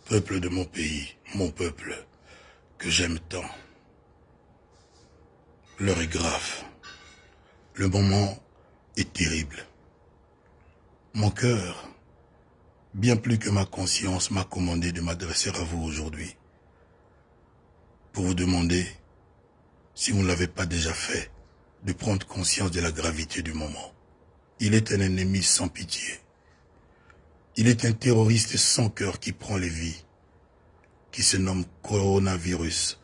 Peuple de mon pays, mon peuple, que j'aime tant. L'heure est grave. Le moment est terrible. Mon cœur, bien plus que ma conscience, m'a commandé de m'adresser à vous aujourd'hui pour vous demander, si vous ne l'avez pas déjà fait, de prendre conscience de la gravité du moment. Il est un ennemi sans pitié. Il est un terroriste sans cœur qui prend les vies, qui se nomme coronavirus.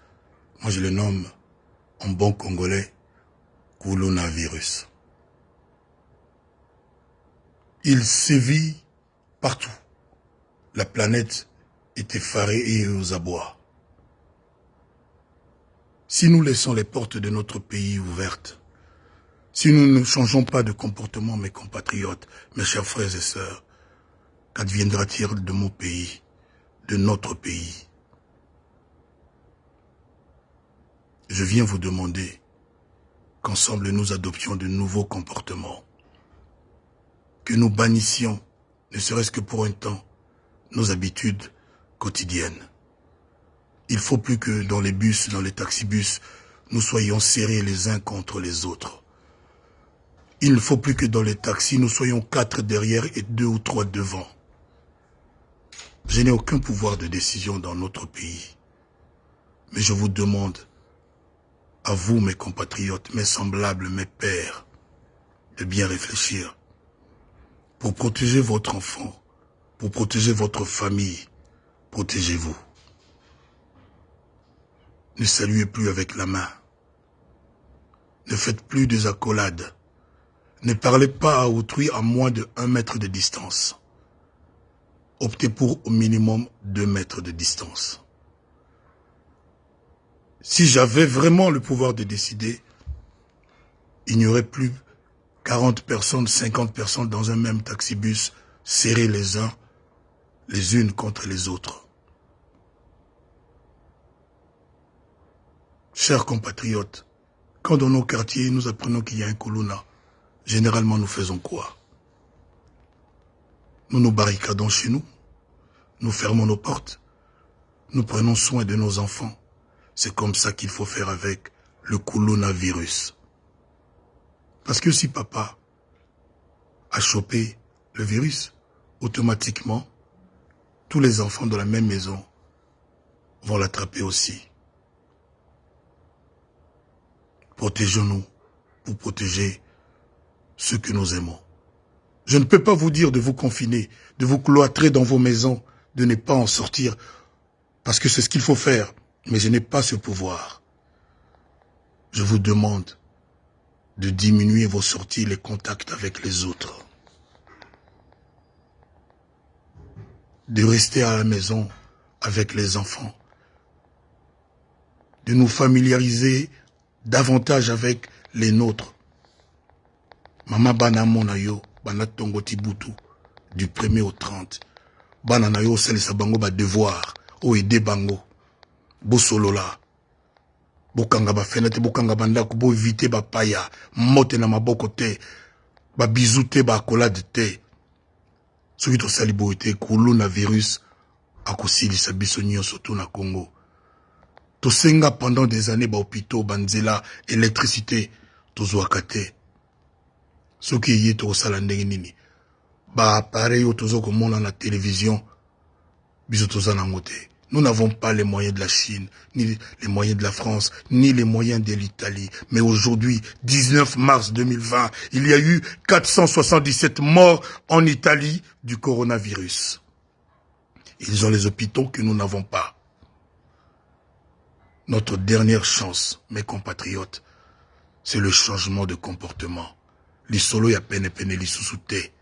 Moi, je le nomme, en bon congolais, coronavirus. Il sévit partout. La planète est effarée et aux abois. Si nous laissons les portes de notre pays ouvertes, si nous ne changeons pas de comportement, mes compatriotes, mes chers frères et sœurs, qu'adviendra-t-il de mon pays, de notre pays? Je viens vous demander qu'ensemble nous adoptions de nouveaux comportements, que nous bannissions, ne serait-ce que pour un temps, nos habitudes quotidiennes. Il ne faut plus que dans les bus, dans les taxibus, nous soyons serrés les uns contre les autres. Il ne faut plus que dans les taxis, nous soyons 4 derrière et 2 ou 3 devant. Je n'ai aucun pouvoir de décision dans notre pays. Mais je vous demande, à vous mes compatriotes, mes semblables, mes pères, de bien réfléchir. Pour protéger votre enfant, pour protéger votre famille, protégez-vous. Ne saluez plus avec la main. Ne faites plus des accolades. Ne parlez pas à autrui à moins de 1 mètre de distance. Optez pour au minimum 2 mètres de distance. Si j'avais vraiment le pouvoir de décider, il n'y aurait plus 40 personnes, 50 personnes dans un même taxibus, serrés les uns, les unes contre les autres. Chers compatriotes, quand dans nos quartiers nous apprenons qu'il y a un Kuluna, généralement nous faisons quoi? Nous nous barricadons chez nous, nous fermons nos portes, nous prenons soin de nos enfants. C'est comme ça qu'il faut faire avec le coronavirus. Parce que si papa a chopé le virus, automatiquement, tous les enfants de la même maison vont l'attraper aussi. Protégeons-nous pour protéger ceux que nous aimons. Je ne peux pas vous dire de vous confiner, de vous cloîtrer dans vos maisons, de ne pas en sortir, parce que c'est ce qu'il faut faire, mais je n'ai pas ce pouvoir. Je vous demande de diminuer vos sorties, les contacts avec les autres. De rester à la maison avec les enfants. De nous familiariser davantage avec les nôtres. Mama bana mona yo, bana tongo tibutu, du 1er au 30. Bana na yo salisa bango ba devoir, o ede bango. Bo solola. Bokanga ba fenêtre, bokanga bandako, bo éviter ba paya, mote na maboko te, ba bisou te, ba accolade te. Soki to sali bo ete, coronavirus, akosilisa biso nyonso to na Congo. To senga pendant des années ba hôpitaux, banzela, électricité, to zwaka te. Soki yé to sala ndenge nini. Ba appareil yo tozo komona na télévision, biso to za nango te. Nous n'avons pas les moyens de la Chine, ni les moyens de la France, ni les moyens de l'Italie. Mais aujourd'hui, 19 mars 2020, il y a eu 477 morts en Italie du coronavirus. Ils ont les hôpitaux que nous n'avons pas. Notre dernière chance, mes compatriotes, c'est le changement de comportement. Lisolo ya pene pene lisusu te.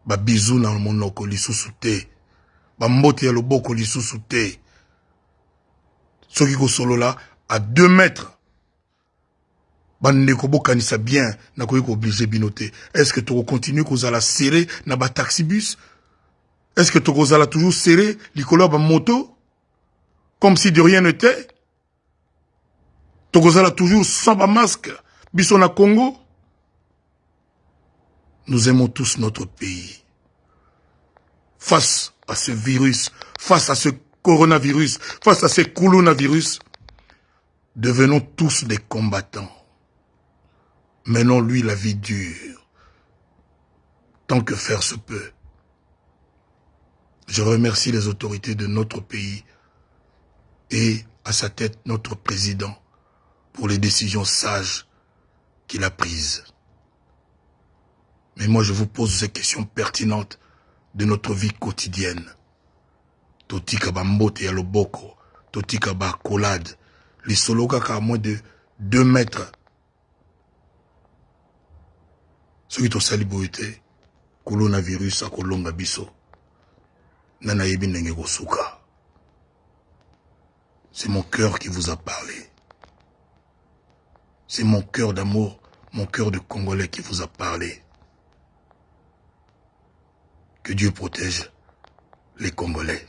Ba bisou na monoko lisusu te. Ba mbote ya loboko lisusu te. Soki ko solo là à 2 mètres. Bande ko bokanisa bien na ko obligé binoté. Est-ce que tu continuer ko la serrer na ba taxibus? Est-ce que tu la toujours serrer likolo ba moto comme si de rien n'était? Tu la toujours sans ba masque biso na Congo? Nous aimons tous notre pays. Face à ce virus, face à ce coronavirus, face à ces coronavirus, devenons tous des combattants. Menons-lui la vie dure, tant que faire se peut. Je remercie les autorités de notre pays et à sa tête notre président pour les décisions sages qu'il a prises. Mais moi je vous pose ces questions pertinentes de notre vie quotidienne. Totika bambote ya loboko, totika ba collade, les solokaka à moins de 2 mètres. Ceux qui ont sali boité, coronavirus a kolonga biso. Nana yebi nenge kosuka. C'est mon cœur qui vous a parlé. C'est mon cœur d'amour, mon cœur de Congolais qui vous a parlé. Que Dieu protège les Congolais.